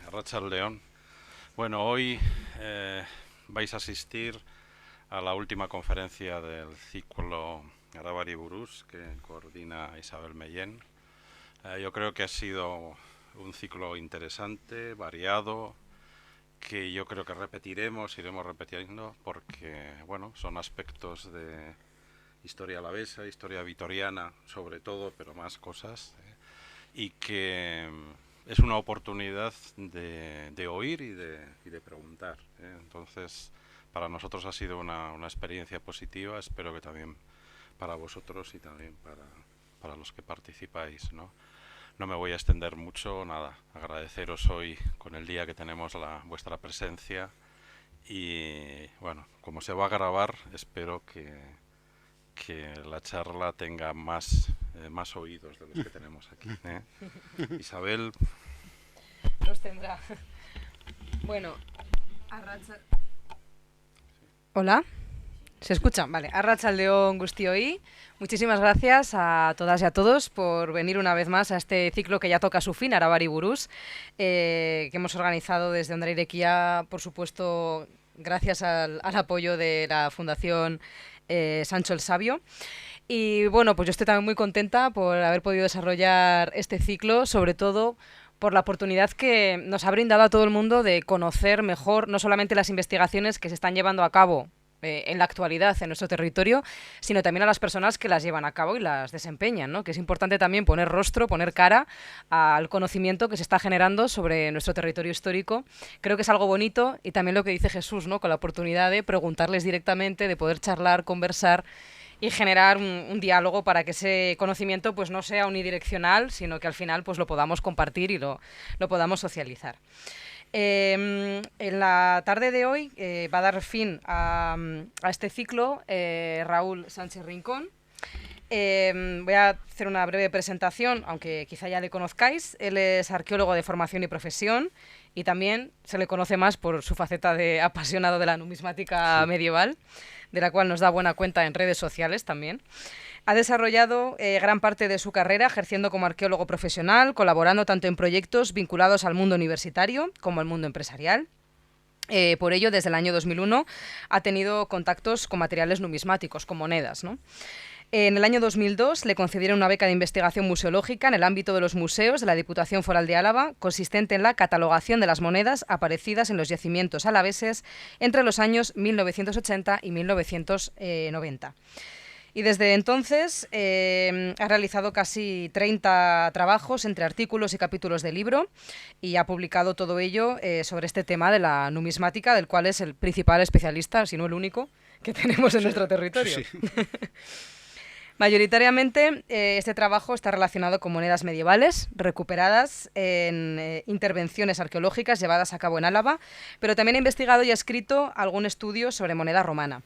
Arratsaldeon. Bueno, hoy vais a asistir a la última conferencia del ciclo Arabari Burús que coordina Isabel Mellén. Yo creo que ha sido un ciclo interesante, variado, que yo creo que iremos repitiendo, porque bueno, son aspectos de historia alavesa, historia vitoriana, sobre todo, pero más cosas, y que es una oportunidad de oír y de preguntar, ¿eh? Entonces, para nosotros ha sido una experiencia positiva, espero que también para vosotros y también para los que participáis, ¿no? No me voy a extender mucho, nada, agradeceros hoy con el día que tenemos vuestra presencia y bueno, como se va a grabar, espero que la charla tenga más oídos de los que tenemos aquí, ¿eh? Isabel. Los tendrá. Bueno, Hola, ¿se escucha? Vale, Arratsaldeon Guztioi. Muchísimas gracias a todas y a todos por venir una vez más a este ciclo que ya toca su fin, Arabari Burús, que hemos organizado desde Ondara Irekia, por supuesto, gracias al apoyo de la Fundación Sancho el Sabio. Y bueno, pues yo estoy también muy contenta por haber podido desarrollar este ciclo, sobre todo por la oportunidad que nos ha brindado a todo el mundo de conocer mejor no solamente las investigaciones que se están llevando a cabo en la actualidad en nuestro territorio, sino también a las personas que las llevan a cabo y las desempeñan, ¿no? Que es importante también poner rostro, poner cara al conocimiento que se está generando sobre nuestro territorio histórico. Creo que es algo bonito y también lo que dice Jesús, ¿no? Con la oportunidad de preguntarles directamente, de poder charlar, conversar y generar un diálogo para que ese conocimiento pues no sea unidireccional, sino que al final pues lo podamos compartir y lo podamos socializar. En la tarde de hoy va a dar fin a este ciclo Raúl Sánchez Rincón. Voy a hacer una breve presentación, aunque quizá ya le conozcáis. Él es arqueólogo de formación y profesión y también se le conoce más por su faceta de apasionado de la numismática medieval, de la cual nos da buena cuenta en redes sociales también. Ha desarrollado gran parte de su carrera ejerciendo como arqueólogo profesional, colaborando tanto en proyectos vinculados al mundo universitario como al mundo empresarial. Por ello, desde el año 2001 ha tenido contactos con materiales numismáticos, con monedas, ¿no? En el año 2002 le concedieron una beca de investigación museológica en el ámbito de los museos de la Diputación Foral de Álava, consistente en la catalogación de las monedas aparecidas en los yacimientos alaveses entre los años 1980 y 1990. Y desde entonces ha realizado casi 30 trabajos entre artículos y capítulos de libro y ha publicado todo ello sobre este tema de la numismática, del cual es el principal especialista, si no el único, que tenemos en nuestro territorio. Sí. Mayoritariamente, este trabajo está relacionado con monedas medievales recuperadas en intervenciones arqueológicas llevadas a cabo en Álava, pero también ha investigado y ha escrito algún estudio sobre moneda romana.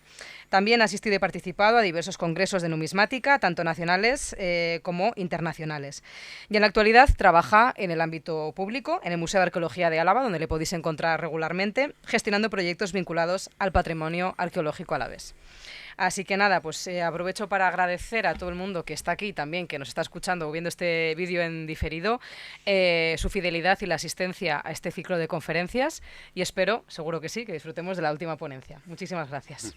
También ha asistido y participado a diversos congresos de numismática, tanto nacionales como internacionales. Y en la actualidad trabaja en el ámbito público, en el Museo de Arqueología de Álava, donde le podéis encontrar regularmente, gestionando proyectos vinculados al patrimonio arqueológico alavés. Así que nada, pues aprovecho para agradecer a todo el mundo que está aquí también, que nos está escuchando o viendo este vídeo en diferido, su fidelidad y la asistencia a este ciclo de conferencias y espero, seguro que sí, que disfrutemos de la última ponencia. Muchísimas gracias.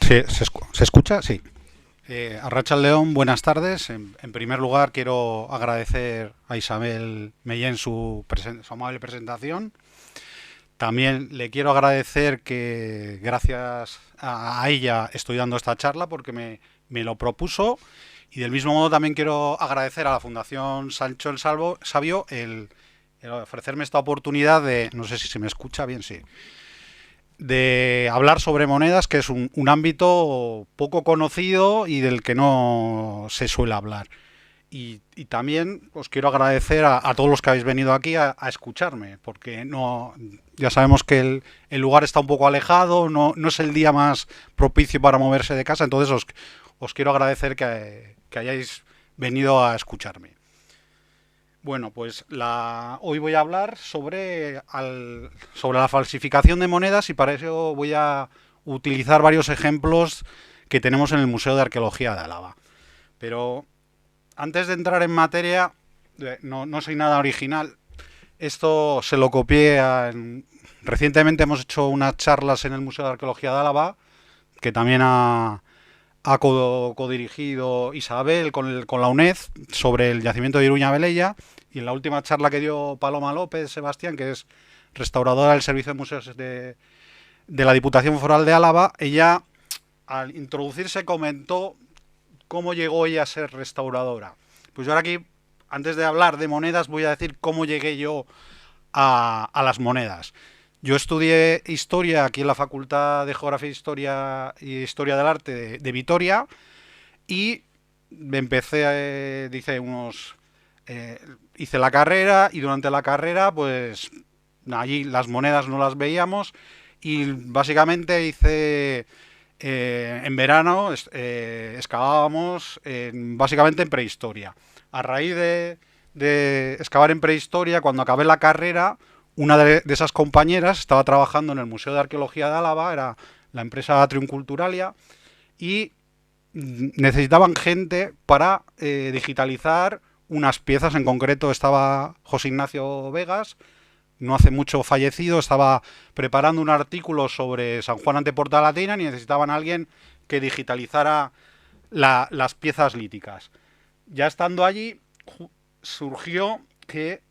Sí, ¿se escucha? Sí. Arratsaldeon, buenas tardes. En primer lugar, quiero agradecer a Isabel Mellén su amable presentación. También le quiero agradecer que gracias a ella estoy dando esta charla porque me lo propuso, y del mismo modo también quiero agradecer a la Fundación Sancho el Sabio el ofrecerme esta oportunidad de, no sé si se me escucha bien, sí, de hablar sobre monedas, que es un ámbito poco conocido y del que no se suele hablar. Y también os quiero agradecer a todos los que habéis venido aquí a escucharme, porque no, ya sabemos que el lugar está un poco alejado, no es el día más propicio para moverse de casa, entonces os quiero agradecer que hayáis venido a escucharme. Bueno, pues hoy voy a hablar sobre la falsificación de monedas, y para eso voy a utilizar varios ejemplos que tenemos en el Museo de Arqueología de Álava. Pero antes de entrar en materia, no soy nada original. Esto se lo copié recientemente hemos hecho unas charlas en el Museo de Arqueología de Álava, que también ha codirigido Isabel con la UNED sobre el yacimiento de Iruña Velella, y en la última charla que dio Paloma López Sebastián, que es restauradora del Servicio de Museos de la Diputación Foral de Álava, ella al introducirse comentó cómo llegó ella a ser restauradora. Pues yo ahora aquí, antes de hablar de monedas, voy a decir cómo llegué yo a las monedas. Yo estudié Historia aquí en la Facultad de Geografía, Historia y Historia del Arte de Vitoria, y empecé, hice la carrera, y durante la carrera, pues allí las monedas no las veíamos, y básicamente en verano excavábamos básicamente en prehistoria. A raíz de excavar en prehistoria, cuando acabé la carrera, una de esas compañeras estaba trabajando en el Museo de Arqueología de Álava, era la empresa Atrium Culturalia, y necesitaban gente para digitalizar unas piezas. En concreto estaba José Ignacio Vegas, no hace mucho fallecido, estaba preparando un artículo sobre San Juan ante Portalatina y necesitaban a alguien que digitalizara las piezas líticas. Ya estando allí, surgió que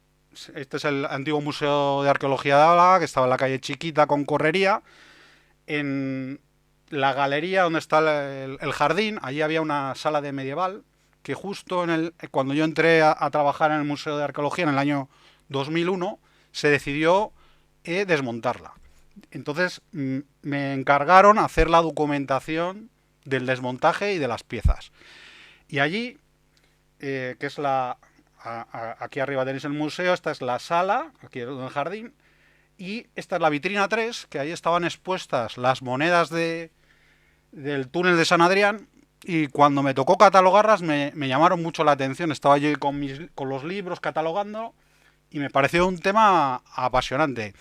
este es el antiguo Museo de Arqueología de Álava, que estaba en la calle Chiquita con Correría. En la galería donde está el jardín, allí había una sala de medieval, que justo cuando yo entré a trabajar en el Museo de Arqueología en el año 2001, se decidió desmontarla. Entonces me encargaron hacer la documentación del desmontaje y de las piezas. Y allí, que es aquí arriba tenéis el museo, esta es la sala, aquí en el jardín, y esta es la vitrina 3, que ahí estaban expuestas las monedas del túnel de San Adrián, y cuando me tocó catalogarlas me llamaron mucho la atención. Estaba yo con los libros catalogando y me pareció un tema apasionante.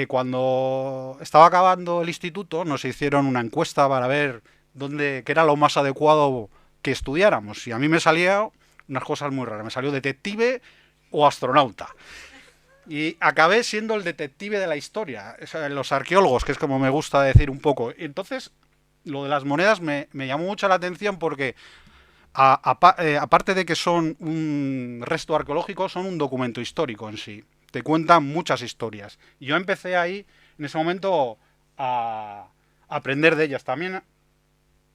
Cuando estaba acabando el instituto nos hicieron una encuesta para ver qué era lo más adecuado que estudiáramos, y a mí me salían unas cosas muy raras. Me salió detective o astronauta. Y acabé siendo el detective de la historia, los arqueólogos, que es como me gusta decir un poco. Y entonces, lo de las monedas me llamó mucho la atención porque, aparte de que son un resto arqueológico, son un documento histórico en sí. Te cuentan muchas historias. Y yo empecé ahí, en ese momento, a aprender de ellas. También,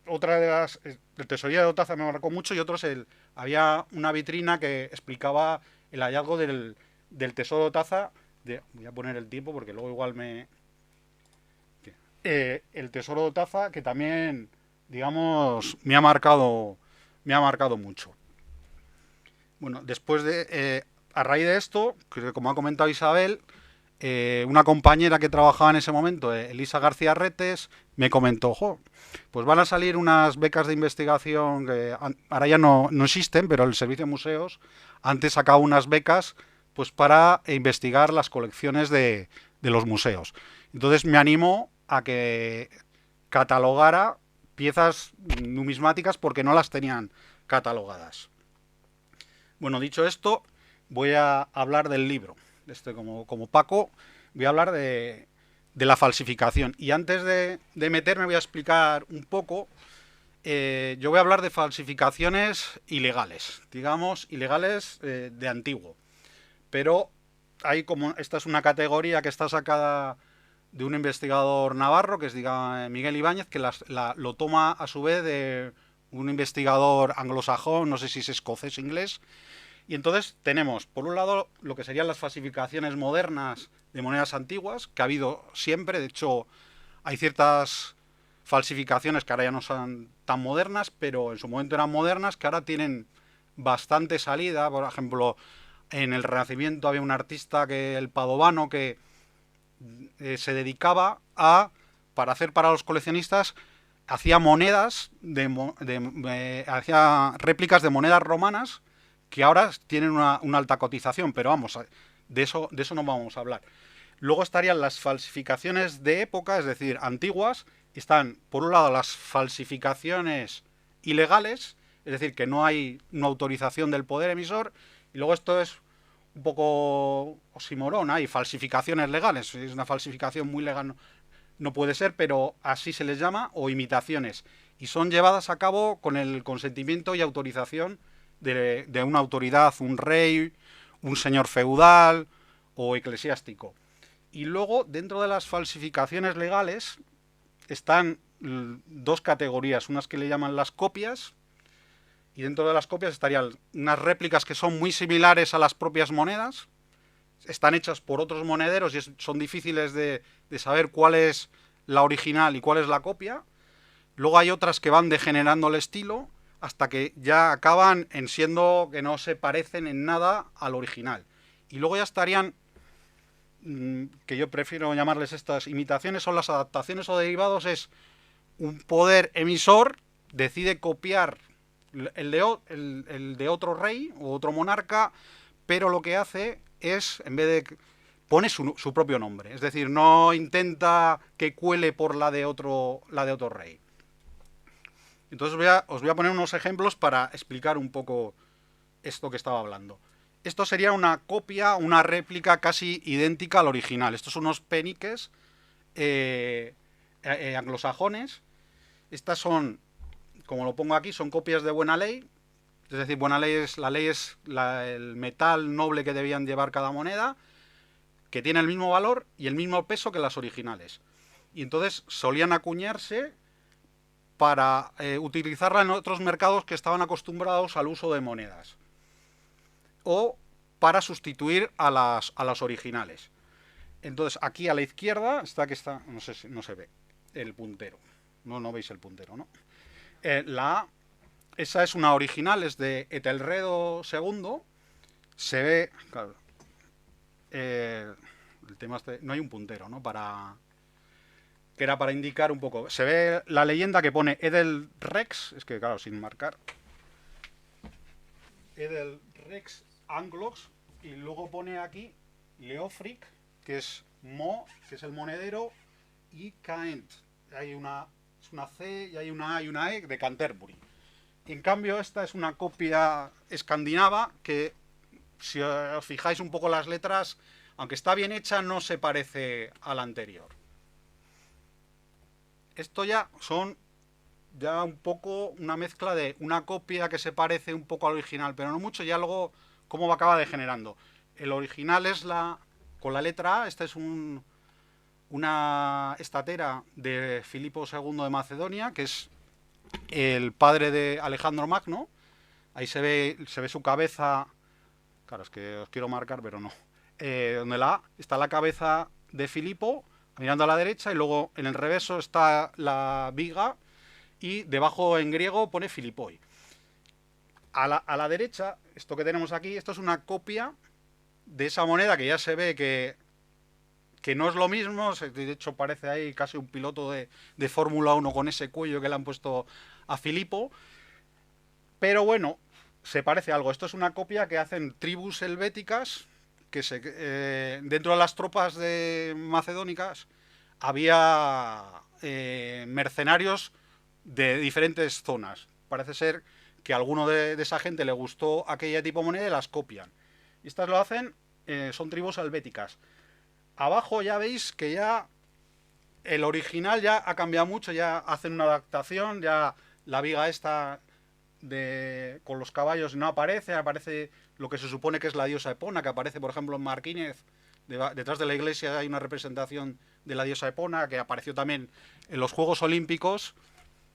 otra de las... El Tesorería de Otaza me marcó mucho, y otros había una vitrina que explicaba el hallazgo del Tesoro de Otaza. Voy a poner el tiempo porque luego igual el Tesoro de Otaza, que también, digamos, me ha marcado mucho. Bueno, después a raíz de esto, que como ha comentado Isabel, una compañera que trabajaba en ese momento, Elisa García Retes, me comentó, pues van a salir unas becas de investigación que ahora ya no existen, pero el Servicio de Museos antes sacaba unas becas pues para investigar las colecciones de los museos. Entonces me animó a que catalogara piezas numismáticas porque no las tenían catalogadas. Bueno, dicho esto, voy a hablar del libro. Como Paco, voy a hablar de la falsificación. Y antes de meterme voy a explicar un poco. Yo voy a hablar de falsificaciones ilegales, digamos, ilegales de antiguo. Pero esta es una categoría que está sacada de un investigador navarro, que es Miguel Ibáñez, que lo toma a su vez de un investigador anglosajón, no sé si es escocés o inglés. Y entonces tenemos, por un lado, lo que serían las falsificaciones modernas de monedas antiguas, que ha habido siempre. De hecho, hay ciertas falsificaciones que ahora ya no son tan modernas, pero en su momento eran modernas, que ahora tienen bastante salida. Por ejemplo, en el Renacimiento había un artista, el Padovano, que se dedicaba para hacer para los coleccionistas, hacía monedas, hacía réplicas de monedas romanas, que ahora tienen una alta cotización, pero vamos, de eso no vamos a hablar. Luego estarían las falsificaciones de época, es decir, antiguas. Están, por un lado, las falsificaciones ilegales, es decir, que no hay una autorización del poder emisor, y luego esto es un poco oximorón, hay falsificaciones legales, si es una falsificación muy legal no puede ser, pero así se les llama, o imitaciones, y son llevadas a cabo con el consentimiento y autorización de una autoridad, un rey, un señor feudal o eclesiástico. Y luego, dentro de las falsificaciones legales, están dos categorías, unas que le llaman las copias, y dentro de las copias estarían unas réplicas que son muy similares a las propias monedas, están hechas por otros monederos y son difíciles de saber cuál es la original y cuál es la copia. Luego hay otras que van degenerando el estilo hasta que ya acaban en siendo que no se parecen en nada al original. Y luego ya estarían, que yo prefiero llamarles estas imitaciones, son las adaptaciones o derivados, es un poder emisor decide copiar el de otro rey o otro monarca, pero lo que hace es, en vez de, pone su propio nombre, es decir, no intenta que cuele por la de otro rey. Entonces os voy a poner unos ejemplos para explicar un poco esto que estaba hablando. Esto sería una copia, una réplica casi idéntica al original. Estos son unos peniques anglosajones. Estas son, como lo pongo aquí, son copias de buena ley. Es decir, buena ley es el metal noble que debían llevar cada moneda, que tiene el mismo valor y el mismo peso que las originales. Y entonces solían acuñarse para utilizarla en otros mercados que estaban acostumbrados al uso de monedas, o para sustituir a las originales. Entonces, aquí a la izquierda está, no sé si no se ve el puntero. No veis el puntero, ¿no? La A, esa es una original, es de Etelredo II. Se ve, claro, el tema no hay un puntero, ¿no? Que era para indicar un poco. Se ve la leyenda que pone Edelrex, es que claro, sin marcar. Edelrex Anglos, y luego pone aquí Leofric, que es Mo, que es el monedero, y Caent. Hay una C y hay una A y una E de Canterbury. En cambio, esta es una copia escandinava que, si os fijáis un poco las letras, aunque está bien hecha, no se parece a la anterior. Esto ya son un poco una mezcla de una copia que se parece un poco al original, pero no mucho, ya luego cómo acaba degenerando. El original es con la letra A, esta es una estatera de Filipo II de Macedonia, que es el padre de Alejandro Magno. Ahí se ve su cabeza, claro, es que os quiero marcar, pero no. Donde la A está la cabeza de Filipo, mirando a la derecha, y luego en el reverso está la viga, y debajo en griego pone Filipoi. A la derecha, esto que tenemos aquí, esto es una copia de esa moneda que ya se ve que no es lo mismo. De hecho parece ahí casi un piloto de Fórmula 1 con ese cuello que le han puesto a Filipo, pero bueno, se parece algo. Esto es una copia que hacen tribus helvéticas, que dentro de las tropas macedónicas había mercenarios de diferentes zonas. Parece ser que a alguno de esa gente le gustó aquella tipo de moneda y las copian. Y estas lo hacen, son tribus helvéticas. Abajo ya veis que ya el original ya ha cambiado mucho, ya hacen una adaptación, ya la viga esta con los caballos no aparece lo que se supone que es la diosa Epona, que aparece por ejemplo en Marquínez, detrás de la iglesia hay una representación de la diosa Epona, que apareció también en los Juegos Olímpicos.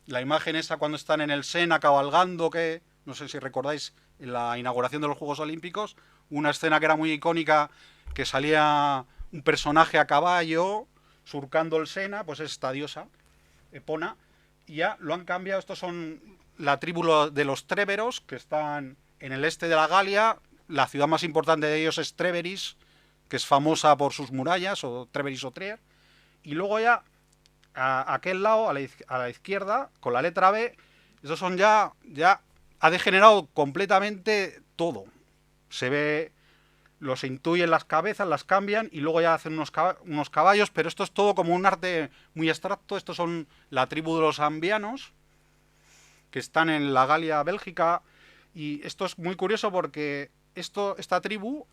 La imagen esa cuando están en el Sena cabalgando, que no sé si recordáis, en la inauguración de los Juegos Olímpicos, una escena que era muy icónica, que salía un personaje a caballo surcando el Sena, pues es esta diosa Epona, y ya lo han cambiado. Estos son la tribu de los Tréveros, que están en el este de la Galia. La ciudad más importante de ellos es Tréveris, que es famosa por sus murallas, o Tréveris o Trier. Y luego ya a aquel lado, a la izquierda, con la letra B, estos son ya ha degenerado completamente todo. Se ve, los intuyen las cabezas, las cambian y luego ya hacen unos caballos, pero esto es todo como un arte muy abstracto. Estos son la tribu de los ambianos, que están en la Galia, Bélgica. Y esto es muy curioso porque esta tribu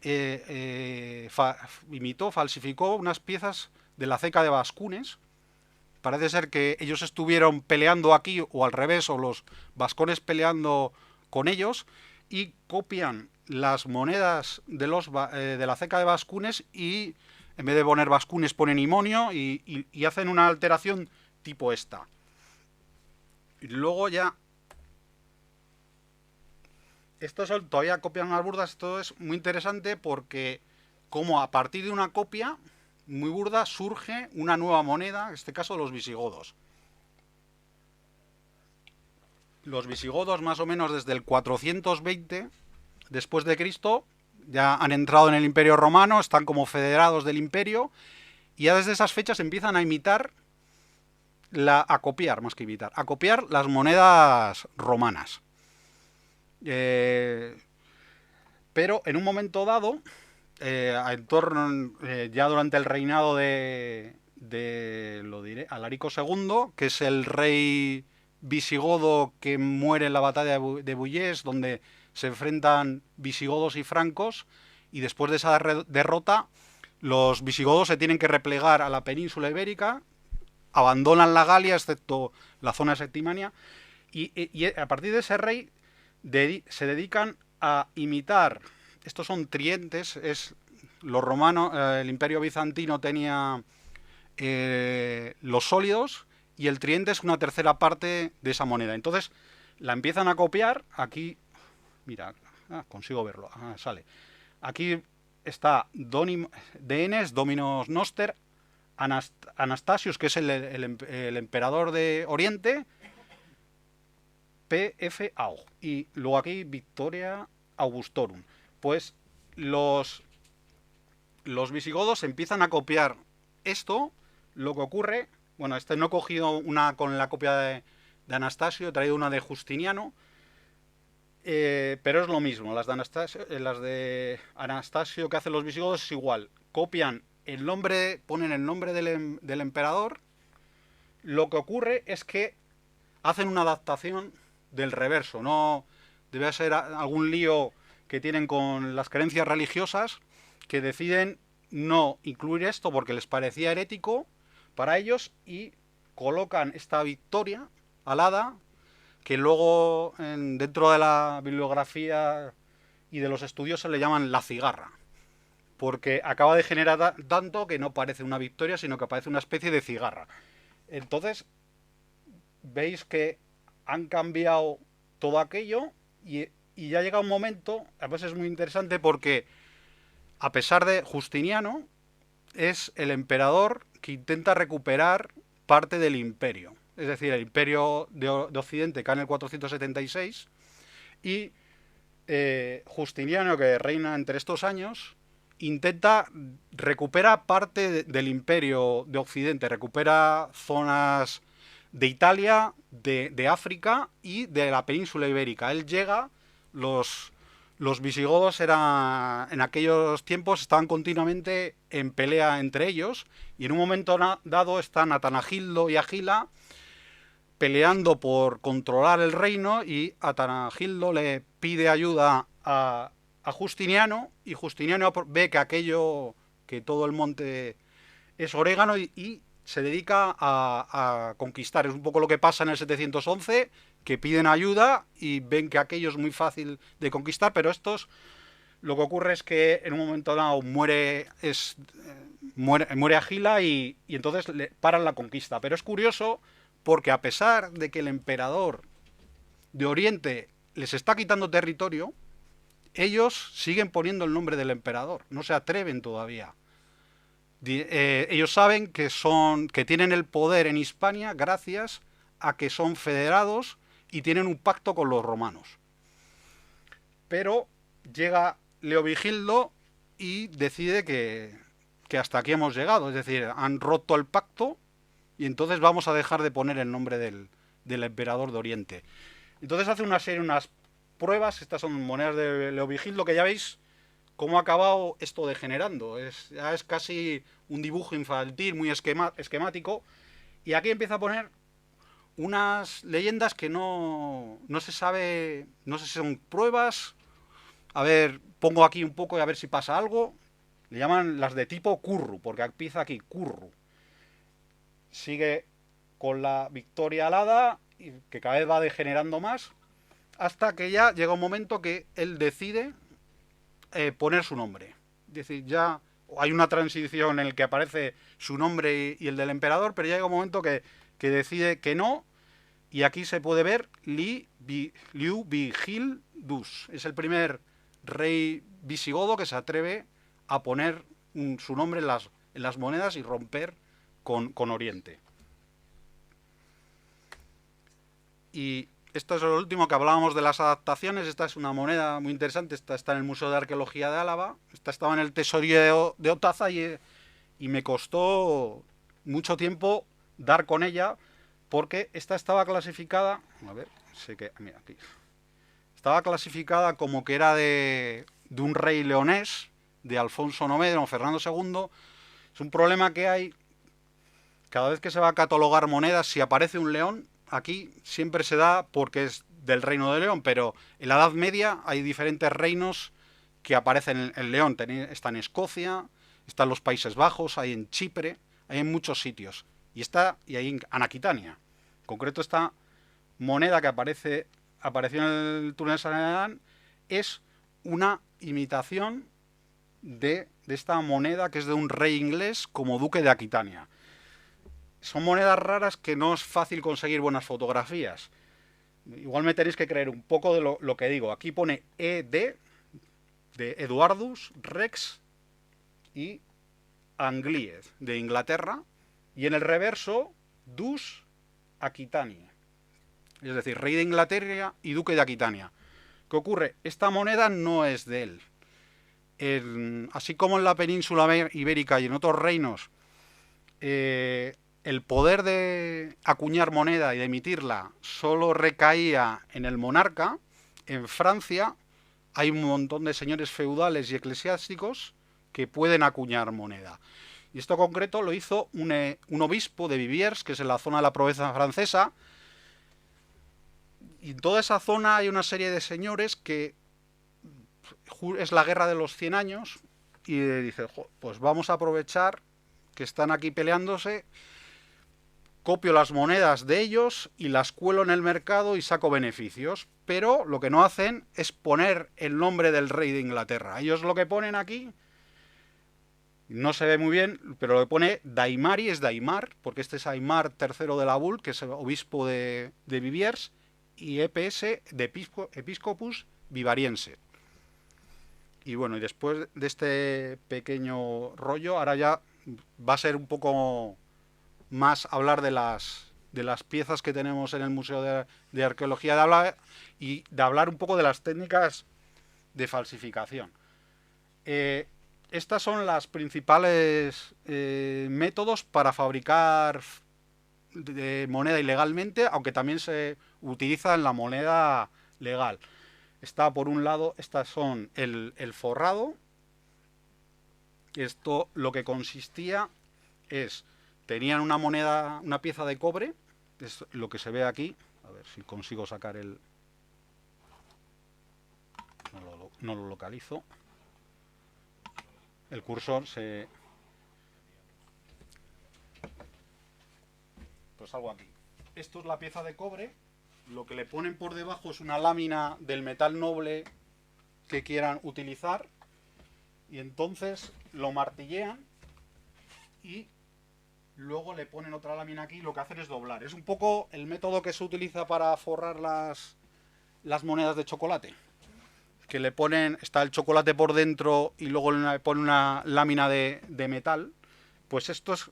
falsificó unas piezas de la ceca de Bascunes. Parece ser que ellos estuvieron peleando aquí o al revés, o los vascones peleando con ellos, y copian las monedas de la ceca de Bascunes y en vez de poner Bascunes ponen Imonio y hacen una alteración tipo esta. Y luego ya... Estos todavía copian más burdas. Esto es muy interesante porque como a partir de una copia muy burda surge una nueva moneda, en este caso los visigodos. Los visigodos más o menos desde el 420 después de Cristo ya han entrado en el Imperio Romano, están como federados del imperio y ya desde esas fechas empiezan a imitar, a copiar más que imitar, a copiar las monedas romanas. Pero en un momento dado, ya durante el reinado de Alarico II, que es el rey visigodo que muere en la batalla de Bullies, donde se enfrentan visigodos y francos, y después de esa derrota, los visigodos se tienen que replegar a la península ibérica, abandonan la Galia, excepto la zona de Septimania, y a partir de ese rey se dedican a imitar. Estos son trientes, los romanos, el Imperio Bizantino tenía los sólidos y el triente es una tercera parte de esa moneda. Entonces la empiezan a copiar. Aquí, mira, consigo verlo, sale. Aquí está Dienes, Dominus Noster, Anastasius, que es el emperador de Oriente, PFAO. Y luego aquí Victoria Augustorum. Pues los visigodos empiezan a copiar esto. Lo que ocurre, bueno, no he cogido una con la copia de Anastasio, he traído una de Justiniano, pero es lo mismo. Las de Anastasio que hacen los visigodos es igual. Copian el nombre, ponen el nombre del emperador. Lo que ocurre es que hacen una adaptación del reverso. No debe ser algún lío que tienen con las creencias religiosas, que deciden no incluir esto porque les parecía herético para ellos y colocan esta victoria alada, que luego dentro de la bibliografía y de los estudios se le llaman la cigarra, porque acaba de generar tanto que no parece una victoria, sino que parece una especie de cigarra. Entonces veis que han cambiado todo aquello y ya llega un momento, además es muy interesante porque a pesar de Justiniano, es el emperador que intenta recuperar parte del imperio. Es decir, el imperio de Occidente cae en el 476 y Justiniano, que reina entre estos años, intenta recuperar parte del imperio de Occidente, recupera zonas de Italia, de África y de la península ibérica. Él llega, los visigodos en aquellos tiempos estaban continuamente en pelea entre ellos y en un momento dado están Atanagildo y Agila peleando por controlar el reino y Atanagildo le pide ayuda a Justiniano y Justiniano ve que todo el monte es orégano y se dedica a conquistar. Es un poco lo que pasa en el 711, que piden ayuda y ven que aquello es muy fácil de conquistar, pero lo que ocurre es que en un momento dado muere Agila y entonces le paran la conquista. Pero es curioso porque a pesar de que el emperador de Oriente les está quitando territorio, ellos siguen poniendo el nombre del emperador, no se atreven todavía. Ellos saben que tienen el poder en Hispania gracias a que son federados y tienen un pacto con los romanos. Pero llega Leovigildo y decide que hasta aquí hemos llegado, es decir, han roto el pacto y entonces vamos a dejar de poner el nombre del emperador de Oriente. Entonces hace unas pruebas, estas son monedas de Leovigildo, que ya veis cómo ha acabado esto degenerando. Ya es casi un dibujo infantil muy esquemático. Y aquí empieza a poner unas leyendas que no se sabe, no sé si son pruebas. A ver, pongo aquí un poco y a ver si pasa algo. Le llaman las de tipo Curru, porque empieza aquí Curru. Sigue con la victoria alada, que cada vez va degenerando más, hasta que ya llega un momento que él decide poner su nombre. Es decir, ya hay una transición en la que aparece su nombre y el del emperador, pero ya llega un momento que decide que no, y aquí se puede ver Liu Vigil-Dus. Es el primer rey visigodo que se atreve a poner su nombre en las monedas y romper con Oriente. Y esto es lo último que hablábamos de las adaptaciones. Esta es una moneda muy interesante. Esta está en el Museo de Arqueología de Álava. Esta estaba en el tesorillo de Otaza y me costó mucho tiempo dar con ella, porque esta estaba clasificada, a ver, sé que, mira, aquí, estaba clasificada como que era de un rey leonés, de Alfonso IX o Fernando II. Es un problema que hay cada vez que se va a catalogar monedas. Si aparece un león, aquí siempre se da porque es del reino de León, pero en la Edad Media hay diferentes reinos que aparecen el león. Está en Escocia, está en los Países Bajos, hay en Chipre, hay en muchos sitios. Y hay en Aquitania. En concreto, esta moneda que apareció en el túnel de San Adán es una imitación de esta moneda que es de un rey inglés como duque de Aquitania. Son monedas raras que no es fácil conseguir buenas fotografías. Igual me tenéis que creer un poco de lo que digo. Aquí pone ED de Eduardus Rex y Anglied de Inglaterra, y en el reverso Dus Aquitania, es decir, rey de Inglaterra y duque de Aquitania. ¿Qué ocurre? Esta moneda no es de él. Así como en la península ibérica y en otros reinos, el poder de acuñar moneda y de emitirla solo recaía en el monarca. En Francia hay un montón de señores feudales y eclesiásticos que pueden acuñar moneda. Y esto concreto lo hizo un obispo de Viviers, que es en la zona de la Provenza francesa. Y en toda esa zona hay una serie de señores que es la guerra de los 100 años, y dice, pues vamos a aprovechar que están aquí peleándose, copio las monedas de ellos y las cuelo en el mercado y saco beneficios. Pero lo que no hacen es poner el nombre del rey de Inglaterra. Ellos lo que ponen aquí, no se ve muy bien, pero lo que pone Daimari es Daimar, porque este es Aimar III de la Bull, que es el obispo de Viviers, y EPS de Episcopus Vivariense. Y bueno, y después de este pequeño rollo, ahora ya va a ser un poco más hablar de las piezas que tenemos en el Museo de Arqueología de Álava, y de hablar un poco de las técnicas de falsificación. Estas son las principales métodos para fabricar moneda ilegalmente, aunque también se utiliza en la moneda legal. Está por un lado, estas son el forrado. Esto lo que consistía es, tenían una moneda, una pieza de cobre, es lo que se ve aquí. A ver si consigo sacar el... No lo localizo. El cursor se... Pues algo aquí. Esto es la pieza de cobre. Lo que le ponen por debajo es una lámina del metal noble que quieran utilizar. Y entonces lo martillean y luego le ponen otra lámina aquí. Lo que hacen es doblar. Es un poco el método que se utiliza para forrar las monedas de chocolate. Que le ponen, está el chocolate por dentro y luego le ponen una lámina de metal. Pues esto es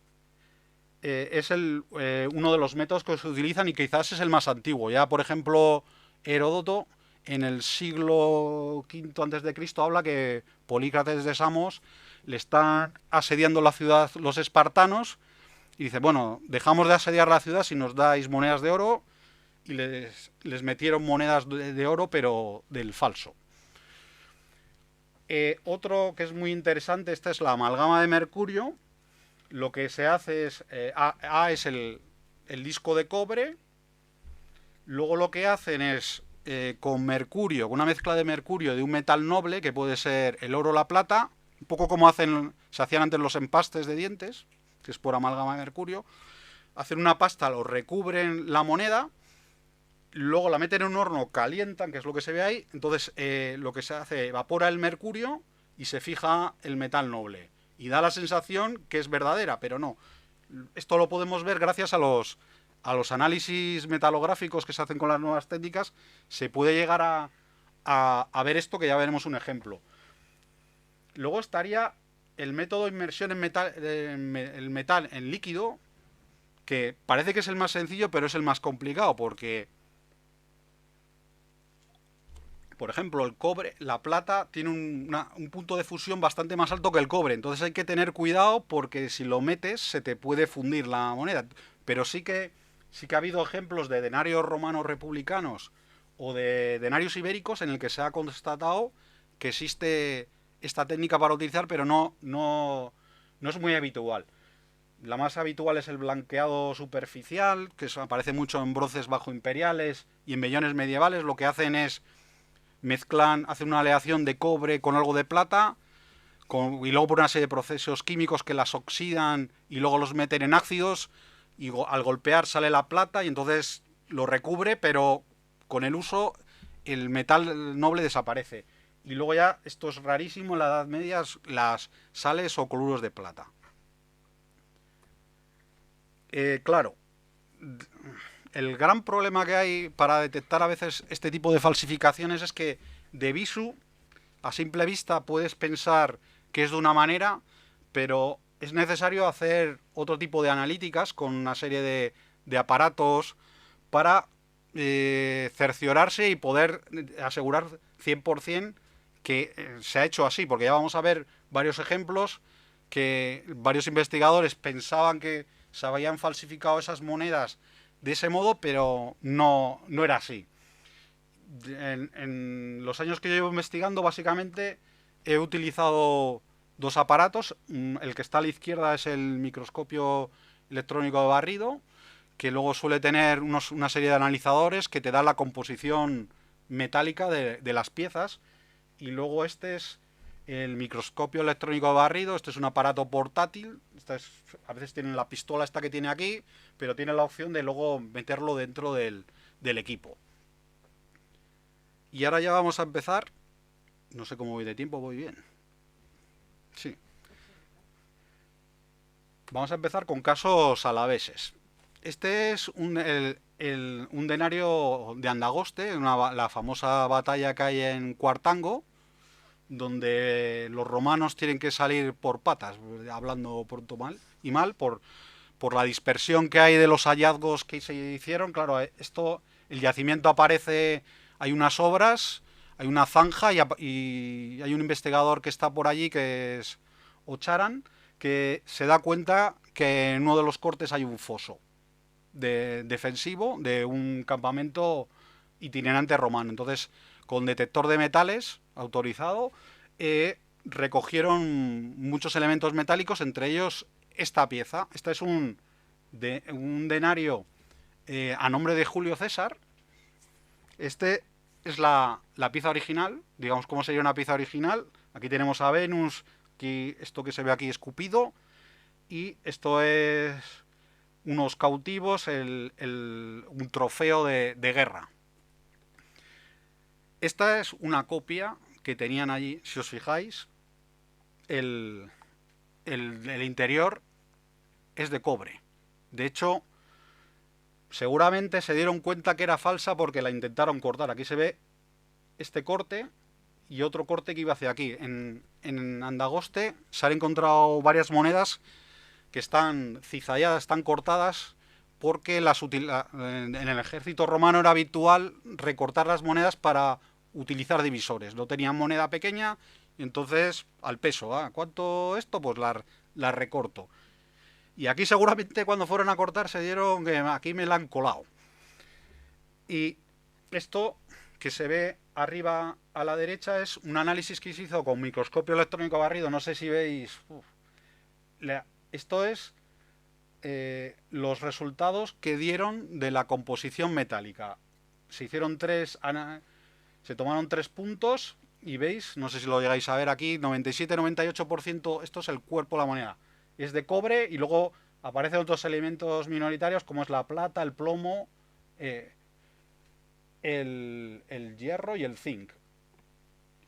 uno de los métodos que se utilizan, y quizás es el más antiguo. Ya, por ejemplo, Heródoto en el siglo V a.C. habla que Polícrates de Samos le están asediando la ciudad los espartanos, y dice, bueno, dejamos de asediar la ciudad si nos dais monedas de oro, y les metieron monedas de oro, pero del falso. Otro que es muy interesante, esta es la amalgama de mercurio. Lo que se hace es, A es el disco de cobre, Luego lo que hacen es, con mercurio, con una mezcla de mercurio de un metal noble, que puede ser el oro o la plata, un poco como se hacían antes los empastes de dientes, que es por amalgama de mercurio, hacen una pasta, lo recubren la moneda, luego la meten en un horno, calientan, que es lo que se ve ahí, entonces lo que se hace, evapora el mercurio y se fija el metal noble. Y da la sensación que es verdadera, pero no. Esto lo podemos ver gracias a los análisis metalográficos que se hacen con las nuevas técnicas. Se puede llegar a ver esto, que ya veremos un ejemplo. Luego estaría el método de inmersión en metal, el metal en líquido, que parece que es el más sencillo, pero es el más complicado, porque, por ejemplo, el cobre, la plata tiene un punto de fusión bastante más alto que el cobre, entonces hay que tener cuidado porque si lo metes se te puede fundir la moneda. Pero sí que ha habido ejemplos de denarios romanos republicanos o de denarios ibéricos en el que se ha constatado que existe esta técnica para utilizar, pero no es muy habitual. La más habitual es el blanqueado superficial, que aparece mucho en bronces bajo imperiales y en vellones medievales. Lo que hacen es hacen una aleación de cobre con algo de plata, y luego por una serie de procesos químicos que las oxidan y luego los meten en ácidos, y al golpear sale la plata y entonces lo recubre, pero con el uso el metal noble desaparece. Y luego ya, esto es rarísimo en la Edad Media, las sales o coluros de plata. Claro, el gran problema que hay para detectar a veces este tipo de falsificaciones es que de visu, a simple vista, puedes pensar que es de una manera, pero es necesario hacer otro tipo de analíticas con una serie de aparatos para cerciorarse y poder asegurar 100% que se ha hecho así, porque ya vamos a ver varios ejemplos que varios investigadores pensaban que se habían falsificado esas monedas de ese modo, pero no era así. En los años que yo llevo investigando, básicamente he utilizado dos aparatos. El que está a la izquierda es el microscopio electrónico de barrido, que luego suele tener una serie de analizadores que te da la composición metálica de las piezas. Y luego este es el microscopio electrónico de barrido. Este es un aparato portátil. A veces tiene la pistola esta que tiene aquí, pero tiene la opción de luego meterlo dentro del equipo. Y ahora ya vamos a empezar. No sé cómo voy de tiempo, voy bien. Sí. Vamos a empezar con casos alaveses. Este es un denario de Andagoste, la famosa batalla que hay en Cuartango, donde los romanos tienen que salir por patas, hablando pronto mal y mal, por la dispersión que hay de los hallazgos que se hicieron. Claro, el yacimiento aparece, hay unas obras, hay una zanja y hay un investigador que está por allí, que es Ocharan, que se da cuenta que en uno de los cortes hay un foso defensivo de un campamento itinerante romano. Entonces, con detector de metales autorizado, recogieron muchos elementos metálicos, entre ellos esta pieza. Esta es un denario a nombre de Julio César. Este es la pieza original, digamos cómo sería una pieza original. Aquí tenemos a Venus, aquí, esto que se ve aquí es Cupido, y esto es unos cautivos, un trofeo de guerra. Esta es una copia que tenían allí. Si os fijáis, el interior es de cobre. De hecho, seguramente se dieron cuenta que era falsa porque la intentaron cortar. Aquí se ve este corte y otro corte que iba hacia aquí. En Andagoste se han encontrado varias monedas que están cizalladas, están cortadas, porque en el ejército romano era habitual recortar las monedas para utilizar divisores. No tenían moneda pequeña, y entonces al peso. ¿Cuánto esto? Pues la recorto. Y aquí seguramente cuando fueron a cortar se dieron que aquí me la han colado. Y esto que se ve arriba a la derecha es un análisis que se hizo con microscopio electrónico barrido. No sé si veis. Esto es los resultados que dieron de la composición metálica. se hicieron se tomaron 3 puntos y veis, no sé si lo llegáis a ver aquí, 97-98%, esto es el cuerpo de la moneda. Es de cobre y luego aparecen otros elementos minoritarios como es la plata, el plomo, el hierro y el zinc.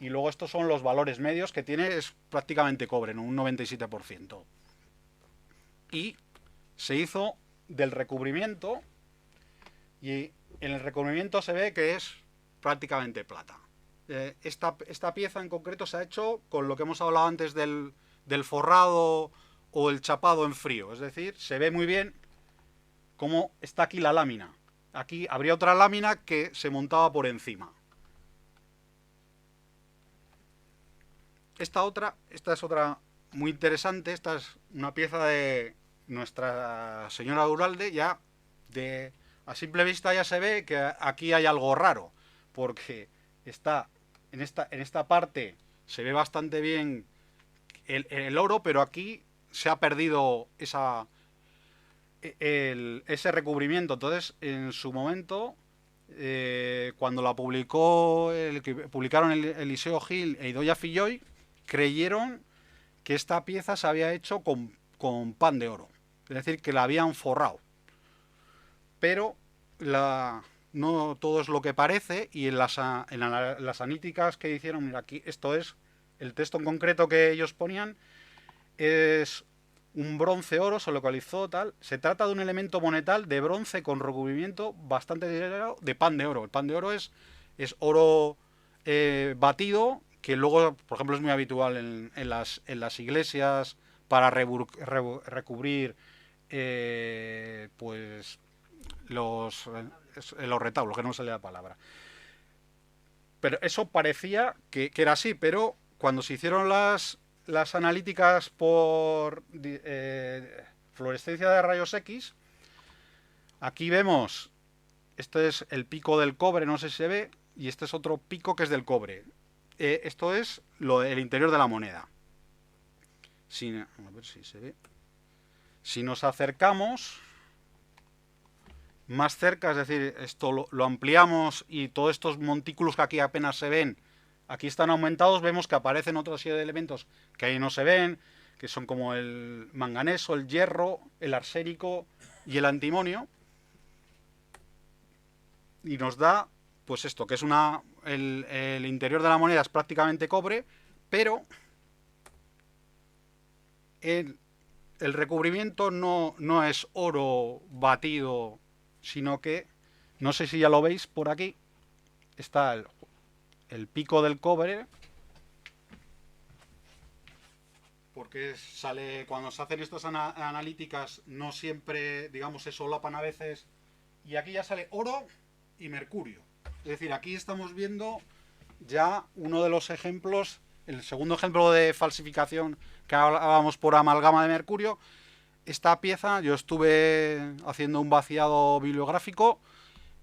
Y luego estos son los valores medios que tiene, es prácticamente cobre, ¿no? Un 97%. Y se hizo del recubrimiento y en el recubrimiento se ve que es prácticamente plata. Esta pieza en concreto se ha hecho con lo que hemos hablado antes del forrado o el chapado en frío. Es decir, se ve muy bien cómo está aquí la lámina. Aquí habría otra lámina que se montaba por encima. Esta es otra muy interesante. Esta es una pieza de Nuestra Señora de Uralde. Ya a simple vista ya se ve que aquí hay algo raro, porque está en esta parte se ve bastante bien el oro, pero aquí se ha perdido ese recubrimiento. Entonces, en su momento, cuando la publicaron Eliseo Gil e Idoia Filloy, creyeron que esta pieza se había hecho con pan de oro, es decir, que la habían forrado. Pero no todo es lo que parece, y en las analíticas que hicieron, mira, aquí esto es el texto en concreto que ellos ponían, es un bronce oro, se localizó tal. Se trata de un elemento monetal de bronce con recubrimiento bastante de pan de oro. El pan de oro es oro batido, que luego, por ejemplo, es muy habitual en las iglesias para recubrir pues los retablos, que no me sale la palabra. Pero eso parecía que era así, pero cuando se hicieron las analíticas por fluorescencia de rayos X, aquí vemos, este es el pico del cobre, no sé si se ve, y este es otro pico que es del cobre. Esto es el interior de la moneda. A ver si se ve. Si nos acercamos más cerca, es decir, esto lo ampliamos y todos estos montículos que aquí apenas se ven, aquí están aumentados, vemos que aparecen otra serie de elementos que ahí no se ven, que son como el manganeso, el hierro, el arsenico y el antimonio. Y nos da, pues esto, que es el interior de la moneda es prácticamente cobre, pero el recubrimiento no es oro batido, sino que, no sé si ya lo veis por aquí, está el pico del cobre, porque cuando se hacen estas analíticas no siempre, digamos, se solapan a veces, y aquí ya sale oro y mercurio. Es decir, aquí estamos viendo ya uno de los ejemplos, el segundo ejemplo de falsificación que hablábamos por amalgama de mercurio. Esta pieza, yo estuve haciendo un vaciado bibliográfico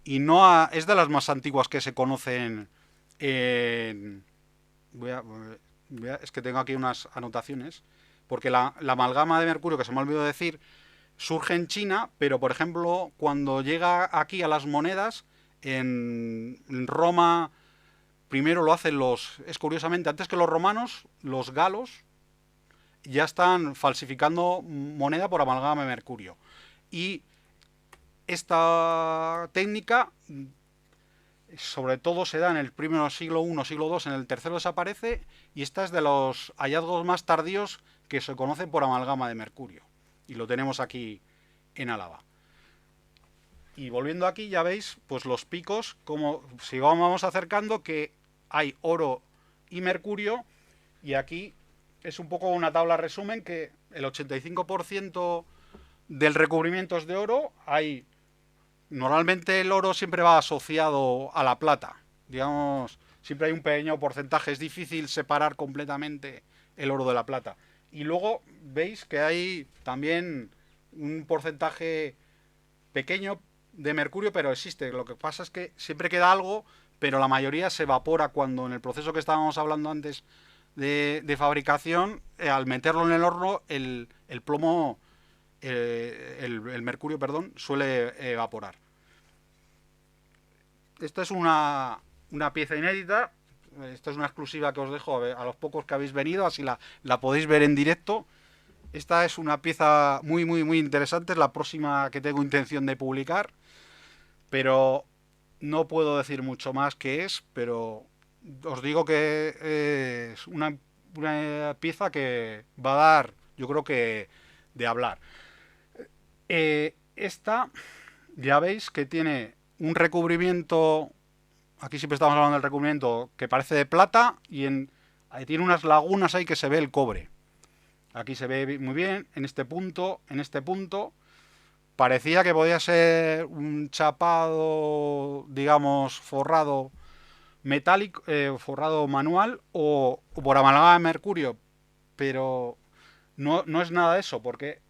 y es de las más antiguas que se conocen. Es que tengo aquí unas anotaciones, porque la amalgama de mercurio, que se me ha olvidado decir, surge en China, pero por ejemplo, cuando llega aquí a las monedas, en Roma, primero lo hacen es curiosamente, antes que los romanos, los galos ya están falsificando moneda por amalgama de mercurio. Y esta técnica, sobre todo, se da en el primero siglo I, siglo II, en el tercero desaparece, y esta es de los hallazgos más tardíos que se conocen por amalgama de mercurio. Y lo tenemos aquí en Álava. Y volviendo aquí, ya veis, pues los picos, como si vamos acercando, que hay oro y mercurio, y aquí es un poco una tabla resumen que el 85% del recubrimiento es de oro. Normalmente el oro siempre va asociado a la plata, digamos, siempre hay un pequeño porcentaje, es difícil separar completamente el oro de la plata. Y luego veis que hay también un porcentaje pequeño de mercurio, pero existe. Lo que pasa es que siempre queda algo, pero la mayoría se evapora cuando, en el proceso que estábamos hablando antes de fabricación, al meterlo en el horno, el plomo, el mercurio, perdón, suele evaporar. esta es una pieza inédita. Esta es una exclusiva que os dejo a los pocos que habéis venido, así la podéis ver en directo. Esta es una pieza muy, muy, muy interesante. Es la próxima que tengo intención de publicar. Pero no puedo decir mucho más que es, pero os digo que es una pieza que va a dar, yo creo que, de hablar. Esta, ya veis que tiene un recubrimiento, aquí siempre estamos hablando del recubrimiento, que parece de plata, y ahí tiene unas lagunas ahí que se ve el cobre. Aquí se ve muy bien, en este punto, parecía que podía ser un chapado, digamos, forrado metálico, forrado manual o por amalgama de mercurio, pero no es nada de eso, porque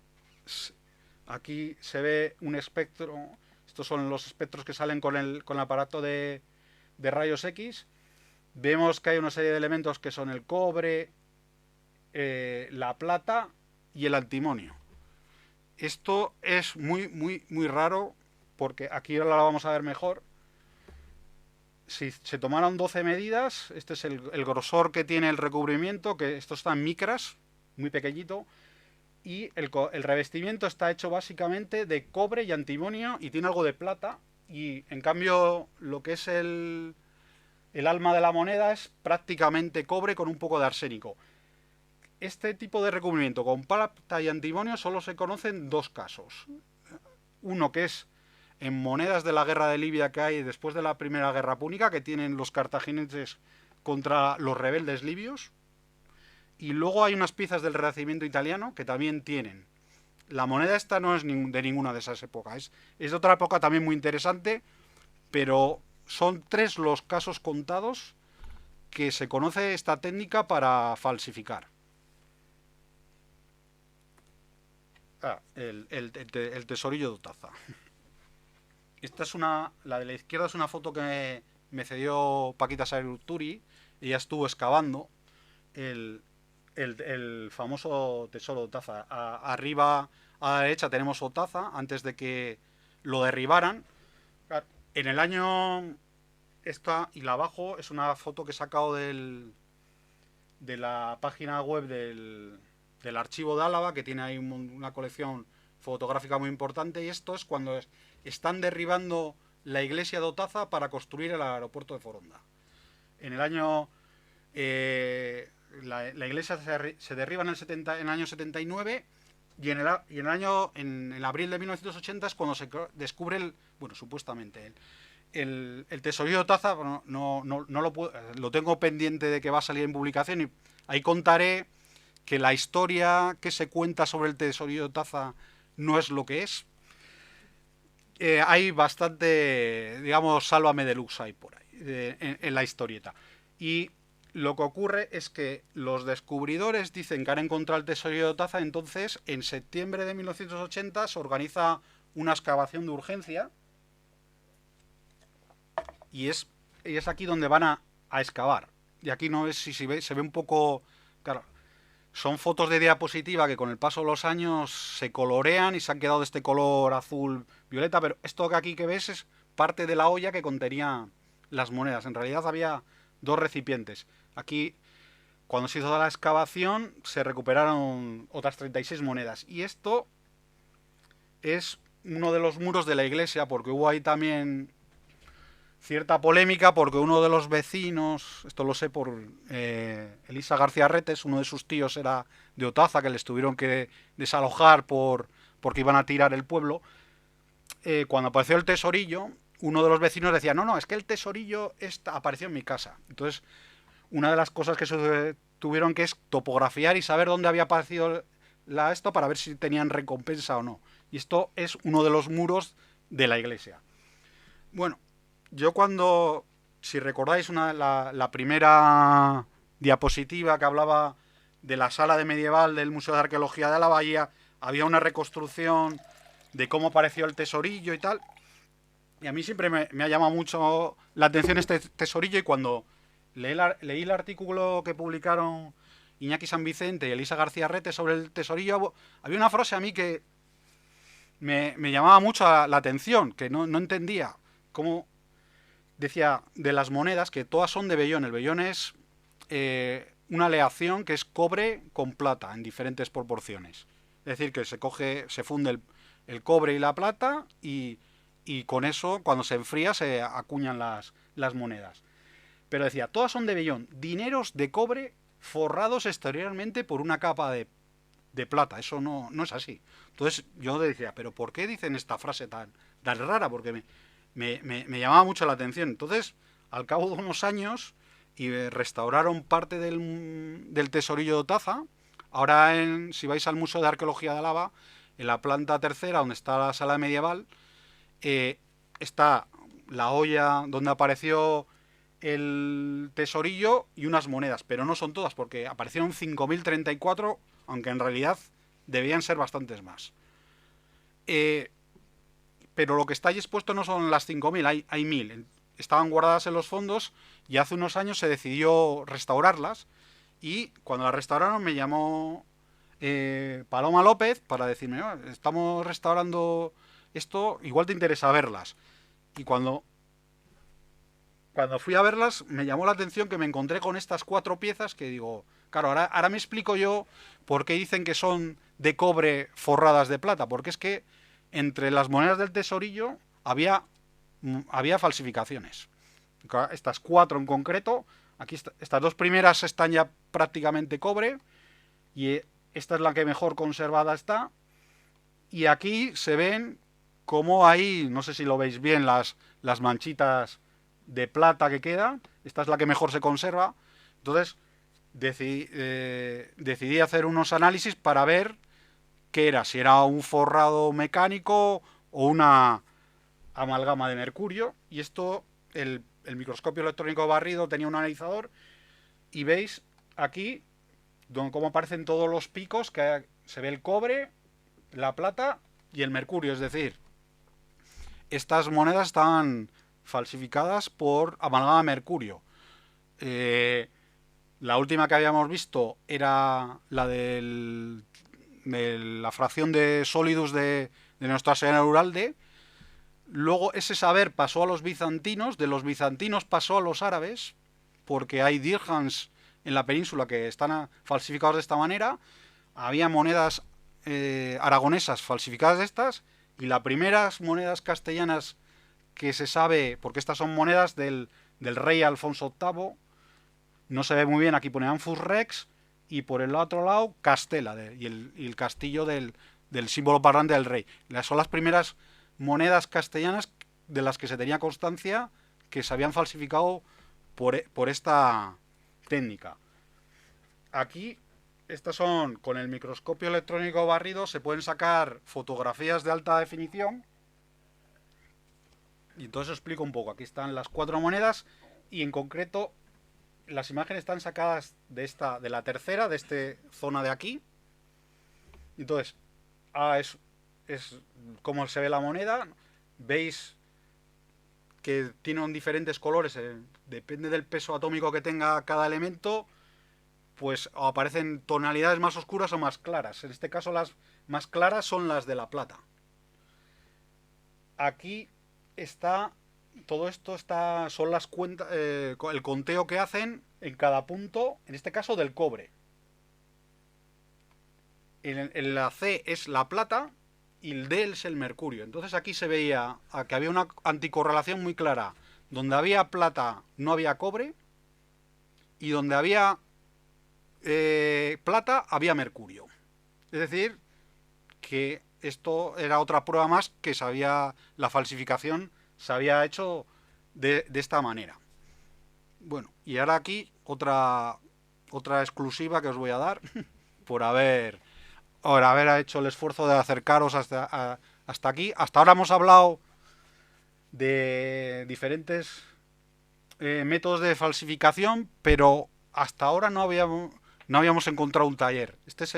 aquí se ve un espectro. Estos son los espectros que salen con el aparato de rayos X. Vemos que hay una serie de elementos que son el cobre, la plata y el antimonio. Esto es muy, muy, muy raro, porque aquí ahora la vamos a ver mejor. Si se tomaron 12 medidas, este es el grosor que tiene el recubrimiento, que esto está en micras, muy pequeñito, y el revestimiento está hecho básicamente de cobre y antimonio, y tiene algo de plata, y en cambio lo que es el alma de la moneda es prácticamente cobre con un poco de arsénico. Este tipo de recubrimiento con plata y antimonio solo se conocen dos casos. Uno que es en monedas de la guerra de Libia que hay después de la primera guerra púnica, que tienen los cartagineses contra los rebeldes libios. Y luego hay unas piezas del Renacimiento italiano que también tienen. La moneda esta no es de ninguna de esas épocas. Es de otra época también muy interesante, pero son 3 los casos contados que se conoce esta técnica para falsificar. El tesorillo de Otaza. Esta es la de la izquierda es una foto que me cedió Paquita Saeruturi. Ella estuvo excavando el famoso tesoro de Otaza. Arriba a la derecha tenemos Otaza, antes de que lo derribaran. En el año... Esta y la abajo es una foto que he sacado de la página web del archivo de Álava, que tiene ahí una colección fotográfica muy importante, y esto es cuando están derribando la iglesia de Otaza para construir el aeropuerto de Foronda. En el año... la iglesia se derriba en el año 79, y en abril de 1980 es cuando se descubre supuestamente el tesorillo de Otaza. No lo tengo pendiente de que va a salir en publicación, y ahí contaré que la historia que se cuenta sobre el tesorillo de Otaza no es lo que es. Hay bastante, digamos, sálvame deluxe ahí por ahí, en la historieta. Y lo que ocurre es que los descubridores dicen que han encontrado el tesorillo de Otaza. Entonces, en septiembre de 1980 se organiza una excavación de urgencia, y es aquí donde van a excavar. Y aquí no es, si se ve un poco... Claro, son fotos de diapositiva que con el paso de los años se colorean y se han quedado de este color azul violeta, pero esto que aquí que ves es parte de la olla que contenía las monedas. En realidad había 2 recipientes. Aquí, cuando se hizo la excavación, se recuperaron otras 36 monedas. Y esto es uno de los muros de la iglesia, porque hubo ahí también cierta polémica, porque uno de los vecinos, esto lo sé por Elisa García Retes, uno de sus tíos era de Otaza, que les tuvieron que desalojar porque iban a tirar el pueblo. Cuando apareció el tesorillo, uno de los vecinos decía, no, es que el tesorillo apareció en mi casa. Entonces, una de las cosas que se tuvieron que es topografiar y saber dónde había aparecido esto para ver si tenían recompensa o no. Y esto es uno de los muros de la iglesia. Bueno, yo si recordáis la primera diapositiva que hablaba de la sala de medieval del Museo de Arqueología de Álava, había una reconstrucción de cómo apareció el tesorillo y tal. Y a mí siempre me ha llamado mucho la atención este tesorillo, y cuando leí el artículo que publicaron Iñaki San Vicente y Elisa García Rete sobre el tesorillo, había una frase a mí que me llamaba mucho la atención, que no entendía cómo decía de las monedas que todas son de vellón. El vellón es una aleación que es cobre con plata en diferentes proporciones. Es decir, que se funde el cobre y la plata y con eso, cuando se enfría, se acuñan las monedas. Pero decía, todas son de vellón, dineros de cobre forrados exteriormente por una capa de plata. Eso no es así. Entonces yo decía, pero ¿por qué dicen esta frase tan rara? Porque me llamaba mucho la atención. Entonces, al cabo de unos años, restauraron parte del tesorillo de Otaza. Ahora, si vais al Museo de Arqueología de Álava, en la planta tercera, donde está la sala medieval, está la olla donde apareció el tesorillo y unas monedas, pero no son todas, porque aparecieron 5.034, aunque en realidad debían ser bastantes más. Pero lo que está allí expuesto no son las 5.000, hay 1.000. Estaban guardadas en los fondos y hace unos años se decidió restaurarlas, y cuando las restauraron me llamó Paloma López para decirme, estamos restaurando esto, igual te interesa verlas. Y cuando fui a verlas me llamó la atención que me encontré con estas 4 piezas que digo, claro, ahora me explico yo por qué dicen que son de cobre forradas de plata, porque es que entre las monedas del tesorillo había falsificaciones. Estas 4 en concreto, aquí estas 2 primeras están ya prácticamente cobre, y esta es la que mejor conservada está, y aquí se ven como hay, no sé si lo veis bien, las manchitas de plata que quedan. Esta es la que mejor se conserva. Entonces decidí hacer unos análisis para ver qué era, si era un forrado mecánico o una amalgama de mercurio. Y esto, el microscopio electrónico barrido tenía un analizador, y veis aquí cómo aparecen todos los picos, que se ve el cobre, la plata y el mercurio. Es decir, estas monedas estaban falsificadas por amalgama de mercurio. La última que habíamos visto era la de la fracción de sólidos de Nuestra Señora de Uralde. Luego ese saber pasó a los bizantinos, de los bizantinos pasó a los árabes, porque hay dirhams en la península que están falsificados de esta manera. Había monedas aragonesas falsificadas de estas, y las primeras monedas castellanas que se sabe, porque estas son monedas del rey Alfonso VIII, no se ve muy bien, aquí pone Anfus Rex, y por el otro lado Castela, y el castillo del símbolo parlante del rey. Son las primeras monedas castellanas de las que se tenía constancia que se habían falsificado por esta técnica. Aquí, estas son, con el microscopio electrónico barrido, se pueden sacar fotografías de alta definición. Y entonces os explico un poco. Aquí están las 4 monedas, y en concreto las imágenes están sacadas de la tercera, de esta zona de aquí. Entonces, es como se ve la moneda. Veis que tienen diferentes colores, depende del peso atómico que tenga cada elemento, pues aparecen tonalidades más oscuras o más claras. En este caso las más claras son las de la plata. Aquí está, todo esto son las cuentas, el conteo que hacen en cada punto, en este caso del cobre. En la C es la plata y el D es el mercurio. Entonces aquí se veía que había una anticorrelación muy clara. Donde había plata no había cobre, y donde había plata había mercurio. Es decir, que esto era otra prueba más que la falsificación se había hecho de esta manera. Bueno, y ahora aquí otra exclusiva que os voy a dar por haber hecho el esfuerzo de acercaros hasta aquí. Hasta ahora hemos hablado de diferentes métodos de falsificación, pero hasta ahora no habíamos encontrado un taller. Este es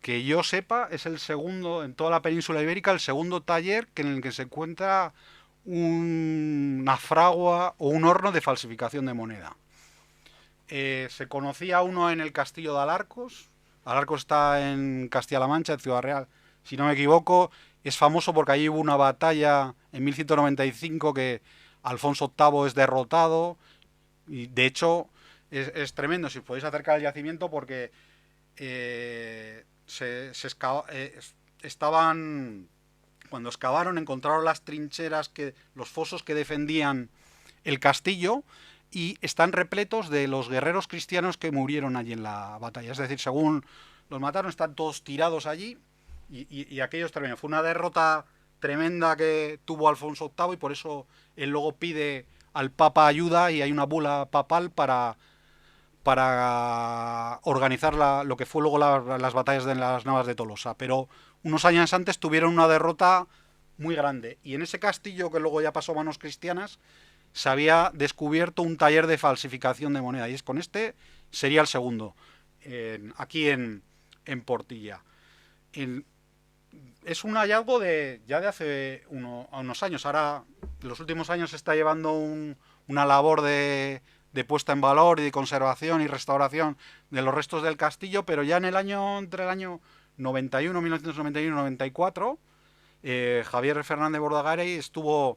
que yo sepa, es el segundo en toda la península ibérica, el segundo taller en el que se encuentra una fragua o un horno de falsificación de moneda. Se conocía uno en el castillo de Alarcos. Alarcos está en Castilla-La Mancha, en Ciudad Real, si no me equivoco. Es famoso porque allí hubo una batalla en 1195 que Alfonso VIII es derrotado, y de hecho es tremendo si os podéis acercar al yacimiento porque estaban, cuando excavaron, encontraron las trincheras, los fosos que defendían el castillo, y están repletos de los guerreros cristianos que murieron allí en la batalla. Es decir, según los mataron, están todos tirados allí, y aquello es tremendo. Fue una derrota tremenda que tuvo Alfonso VIII, y por eso él luego pide al Papa ayuda, y hay una bula papal para organizar lo que fue luego las batallas de las Navas de Tolosa. Pero unos años antes tuvieron una derrota muy grande, y en ese castillo, que luego ya pasó a manos cristianas, se había descubierto un taller de falsificación de moneda, y con este sería el segundo, aquí en Portilla. Es un hallazgo ya de hace unos años. Ahora, en los últimos años, se está llevando una labor de puesta en valor y de conservación y restauración de los restos del castillo, pero ya entre el año 91, 1991 y 94, Javier Fernández Bordagaray estuvo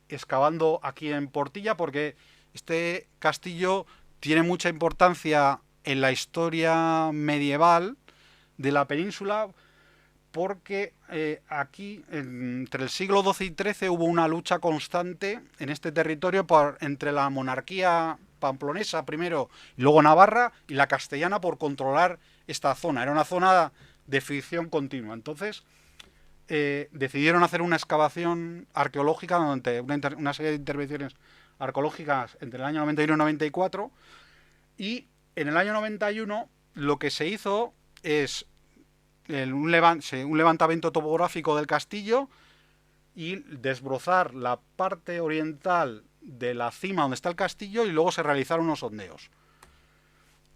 excavando aquí en Portilla, porque este castillo tiene mucha importancia en la historia medieval de la península, porque aquí, entre el siglo XII y XIII, hubo una lucha constante en este territorio entre la monarquía pamplonesa primero, y luego Navarra, y la castellana, por controlar esta zona. Era una zona de fricción continua. Entonces decidieron hacer una excavación arqueológica, una serie de intervenciones arqueológicas entre el año 91 y 94, y en el año 91 lo que se hizo es un levantamiento topográfico del castillo y desbrozar la parte oriental de la cima donde está el castillo, y luego se realizaron unos sondeos.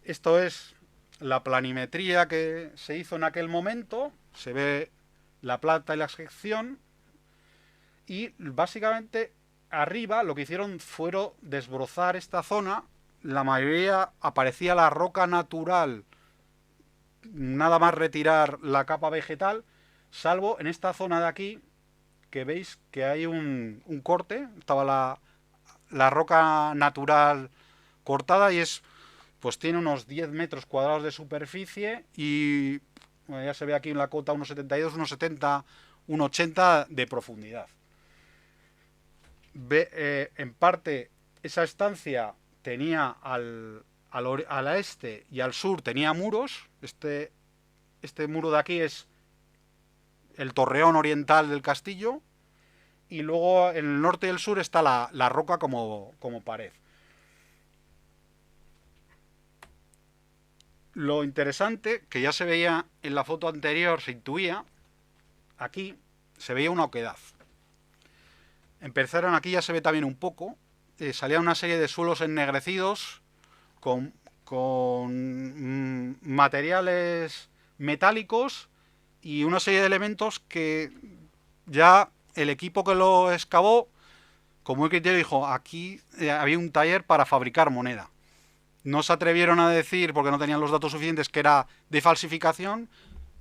Esto es la planimetría que se hizo en aquel momento. Se ve la planta y la sección, y básicamente arriba lo que hicieron fueron desbrozar esta zona. La mayoría aparecía la roca natural, nada más retirar la capa vegetal, salvo en esta zona de aquí, que veis que hay un corte. Estaba la roca natural cortada, y pues tiene unos 10 metros cuadrados de superficie, y bueno, ya se ve aquí en la cota unos 72, unos 70, unos 80 de profundidad. En parte esa estancia tenía al este y al sur tenía muros. Este muro de aquí es el torreón oriental del castillo, y luego en el norte y el sur está la roca como pared. Lo interesante, que ya se veía en la foto anterior, se intuía, aquí se veía una oquedad. Empezaron, aquí ya se ve también un poco, salía una serie de suelos ennegrecidos con materiales metálicos y una serie de elementos que ya el equipo que lo excavó, como el criterio, dijo: aquí había un taller para fabricar moneda. No se atrevieron a decir, porque no tenían los datos suficientes, que era de falsificación,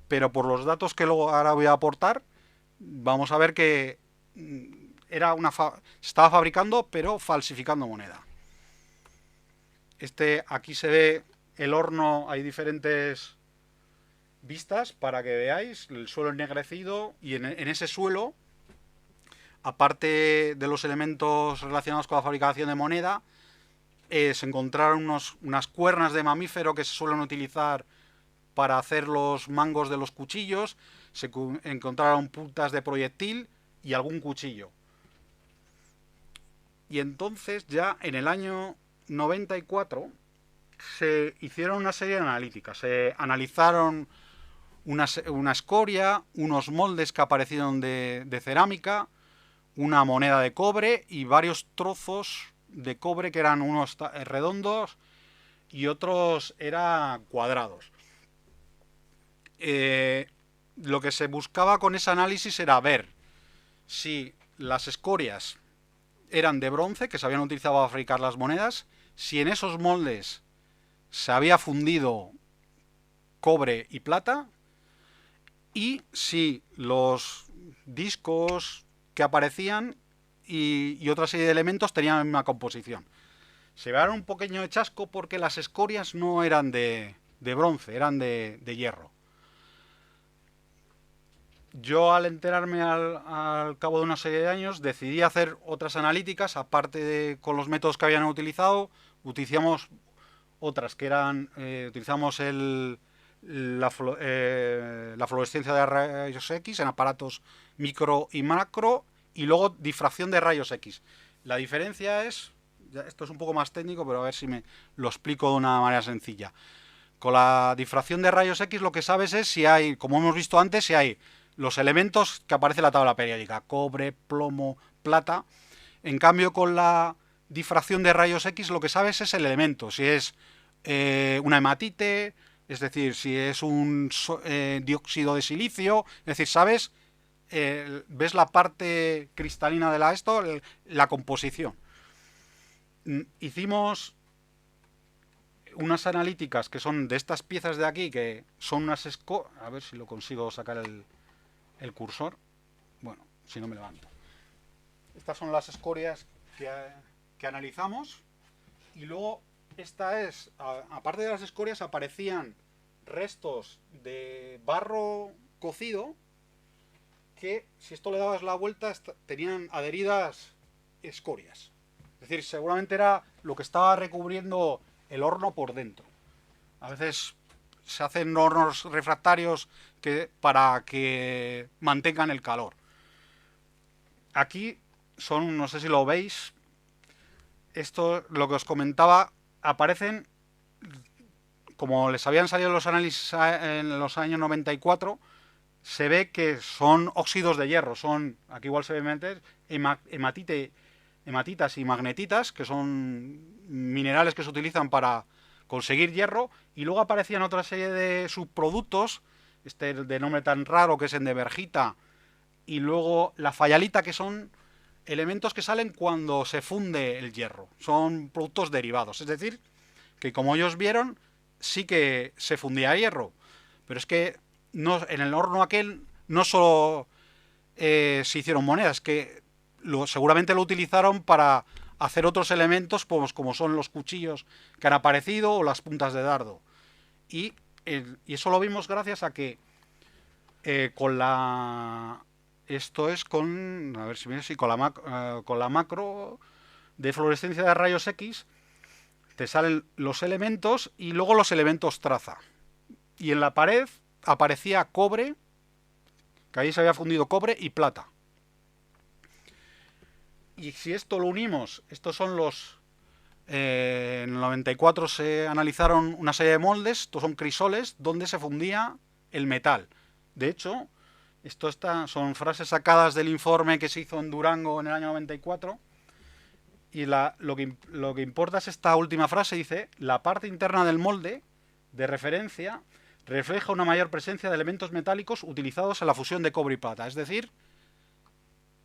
pero por los datos que luego ahora voy a aportar, vamos a ver que se estaba fabricando, pero falsificando moneda. Aquí se ve el horno, hay diferentes vistas para que veáis el suelo ennegrecido, y en ese suelo, aparte de los elementos relacionados con la fabricación de moneda, se encontraron unas cuernas de mamífero que se suelen utilizar para hacer los mangos de los cuchillos. Se encontraron puntas de proyectil y algún cuchillo. Y entonces, ya en el año 94, se hicieron una serie de analíticas. Se analizaron una escoria, unos moldes que aparecieron de cerámica, una moneda de cobre y varios trozos de cobre, que eran unos redondos y otros eran cuadrados. Lo que se buscaba con ese análisis era ver si las escorias eran de bronce, que se habían utilizado para fabricar las monedas, si en esos moldes se había fundido cobre y plata, y si los discos que aparecían y otra serie de elementos tenían la misma composición. Se llevaron un pequeño chasco porque las escorias no eran de bronce, eran de hierro. Yo, al enterarme al cabo de una serie de años, decidí hacer otras analíticas, aparte de con los métodos que habían utilizado, utilizamos otras que eran, utilizamos la fluorescencia de rayos X en aparatos micro y macro, y luego difracción de rayos X. La diferencia es, esto es un poco más técnico, pero a ver si me lo explico de una manera sencilla. Con la difracción de rayos X lo que sabes es si hay, como hemos visto antes, si hay los elementos que aparece en la tabla periódica, cobre, plomo, plata. En cambio, con la difracción de rayos X lo que sabes es el elemento, si es una hematite, es decir, si es un dióxido de silicio, es decir, sabes, ves la parte cristalina de la composición. Hicimos unas analíticas que son de estas piezas de aquí, que son unas a ver si lo consigo sacar el cursor. Bueno, si no me levanto. Estas son las escorias que analizamos. Y luego, esta es, aparte de las escorias, aparecían restos de barro cocido que, si esto le dabas la vuelta, tenían adheridas escorias. Es decir, seguramente era lo que estaba recubriendo el horno por dentro. A veces se hacen hornos refractarios para que mantengan el calor. Aquí son, no sé si lo veis, esto, lo que os comentaba, aparecen, como les habían salido los análisis en los años 94, se ve que son óxidos de hierro, son, aquí igual se ve hematitas y magnetitas, que son minerales que se utilizan para conseguir hierro, y luego aparecían otra serie de subproductos, de nombre tan raro que es endevergita, y luego la fayalita, que son elementos que salen cuando se funde el hierro, son productos derivados, es decir, que como ellos vieron, sí que se fundía hierro, pero es que no, en el horno aquel no solo se hicieron monedas, que seguramente lo utilizaron para hacer otros elementos, pues, como son los cuchillos que han aparecido o las puntas de dardo. Y eso lo vimos gracias a que con la... Esto es con... A ver si sí, con la macro de fluorescencia de rayos X te salen los elementos y luego los elementos traza. Y en la pared aparecía cobre, que ahí se había fundido cobre y plata. Y si esto lo unimos, estos son los... en el 94 se analizaron una serie de moldes, estos son crisoles, donde se fundía el metal. De hecho, son frases sacadas del informe que se hizo en Durango en el año 94. Y lo que importa es esta última frase, dice: la parte interna del molde de referencia refleja una mayor presencia de elementos metálicos utilizados en la fusión de cobre y plata. Es decir,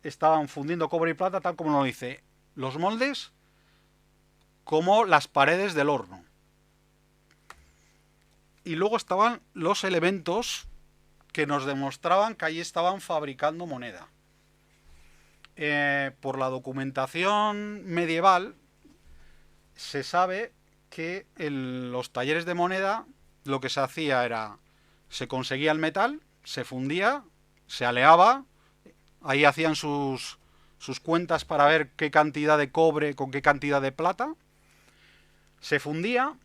estaban fundiendo cobre y plata tal como lo dice los moldes, como las paredes del horno. Y luego estaban los elementos que nos demostraban que allí estaban fabricando moneda. Por la documentación medieval se sabe que en los talleres de moneda lo que se hacía era, se conseguía el metal, se fundía, se aleaba, ahí hacían sus cuentas para ver qué cantidad de cobre con qué cantidad de plata, se fundía,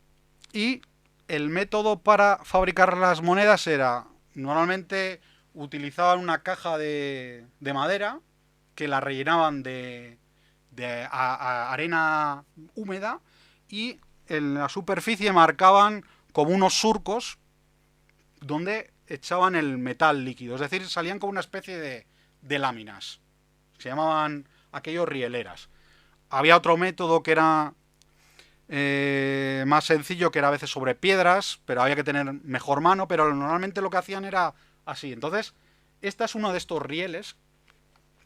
y el método para fabricar las monedas era, normalmente utilizaban una caja de madera que la rellenaban de arena húmeda, y en la superficie marcaban como unos surcos donde echaban el metal líquido, es decir, salían como una especie de láminas, se llamaban aquellos rieleras. Había otro método que era más sencillo, que era a veces sobre piedras, pero había que tener mejor mano, pero normalmente lo que hacían era así. Entonces, esta es uno de estos rieles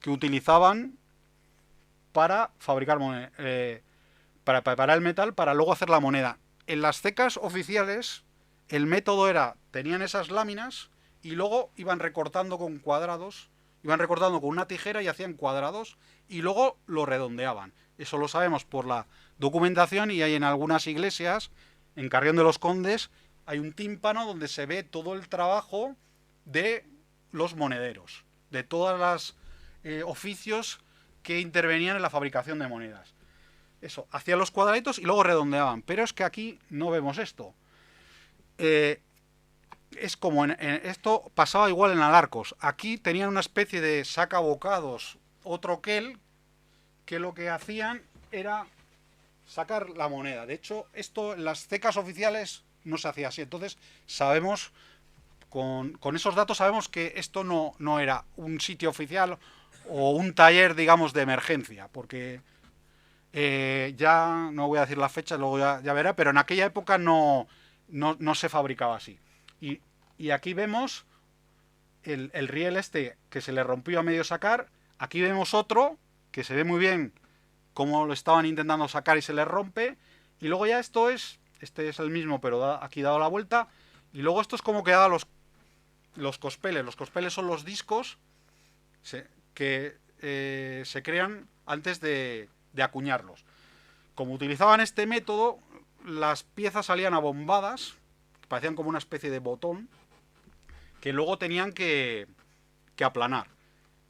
que utilizaban para fabricar para preparar el metal, para luego hacer la moneda. En las cecas oficiales, el método era, tenían esas láminas y luego iban recortando con cuadrados iban recortando con una tijera y hacían cuadrados y luego lo redondeaban. Eso lo sabemos por la documentación, y hay en algunas iglesias, en Carrión de los Condes, hay un tímpano donde se ve todo el trabajo de los monederos, de todos los oficios que intervenían en la fabricación de monedas. Eso, hacían los cuadraditos y luego redondeaban. Pero es que aquí no vemos esto. Es como esto pasaba igual en Alarcos. Aquí tenían una especie de sacabocados o troquel, que lo que hacían era sacar la moneda. De hecho, esto en las cecas oficiales no se hacía así. Entonces sabemos, con esos datos sabemos que esto no era un sitio oficial o un taller, digamos, de emergencia, porque ya no voy a decir la fecha, luego ya verá, pero en aquella época no se fabricaba así. Y aquí vemos el riel este que se le rompió a medio sacar. Aquí vemos otro que se ve muy bien cómo lo estaban intentando sacar y se le rompe. Y luego ya este es el mismo, pero aquí dado la vuelta. Y luego esto es como quedaban los cospeles. Los cospeles son los discos que se crean antes de acuñarlos. Como utilizaban este método, las piezas salían abombadas, parecían como una especie de botón, que luego tenían que aplanar.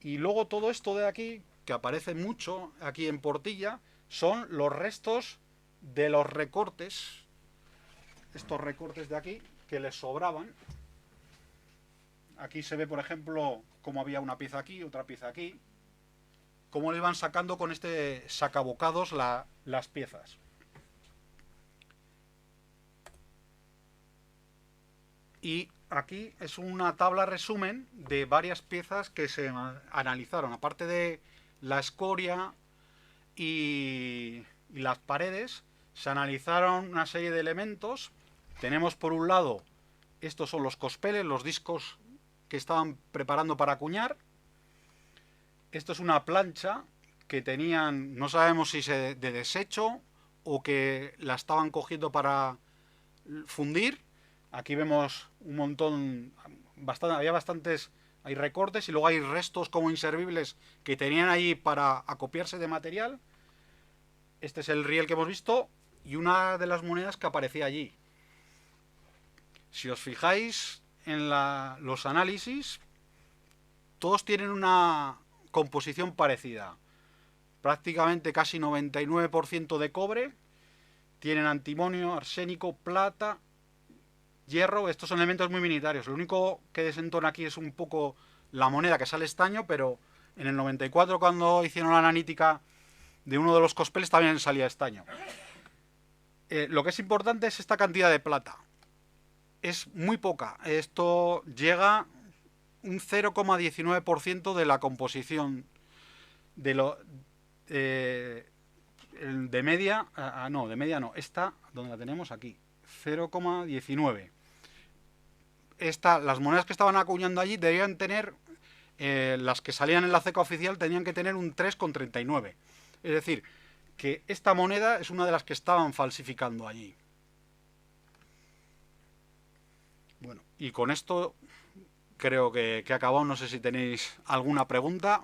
Y luego todo esto de aquí, que aparece mucho aquí en Portilla, son los restos de los recortes, estos recortes de aquí, que les sobraban. Aquí se ve, por ejemplo, cómo había una pieza aquí, otra pieza aquí, cómo le iban sacando con este sacabocados las piezas. Y aquí es una tabla resumen de varias piezas que se analizaron. Aparte de la escoria y las paredes, se analizaron una serie de elementos. Tenemos por un lado, estos son los cospeles, los discos que estaban preparando para acuñar. Esto es una plancha que tenían, no sabemos si de desecho o que la estaban cogiendo para fundir. Aquí vemos un montón, había bastantes, hay recortes y luego hay restos como inservibles que tenían ahí para acopiarse de material. Este es el riel que hemos visto y una de las monedas que aparecía allí. Si os fijáis en los análisis, todos tienen una composición parecida. Prácticamente casi 99% de cobre. Tienen antimonio, arsénico, plata, hierro. Estos son elementos muy minoritarios. Lo único que desentona aquí es un poco la moneda, que sale estaño, pero en el 94, cuando hicieron la analítica de uno de los cospeles, también salía estaño. Lo que es importante es esta cantidad de plata. Es muy poca. Esto llega un 0,19% de la composición de media. De media no. Esta, donde la tenemos aquí, 0,19. Las monedas que estaban acuñando allí debían tener, las que salían en la ceca oficial tenían que tener un 3,39. Es decir, que esta moneda es una de las que estaban falsificando allí. Bueno, y con esto creo que he acabado. No sé si tenéis alguna pregunta.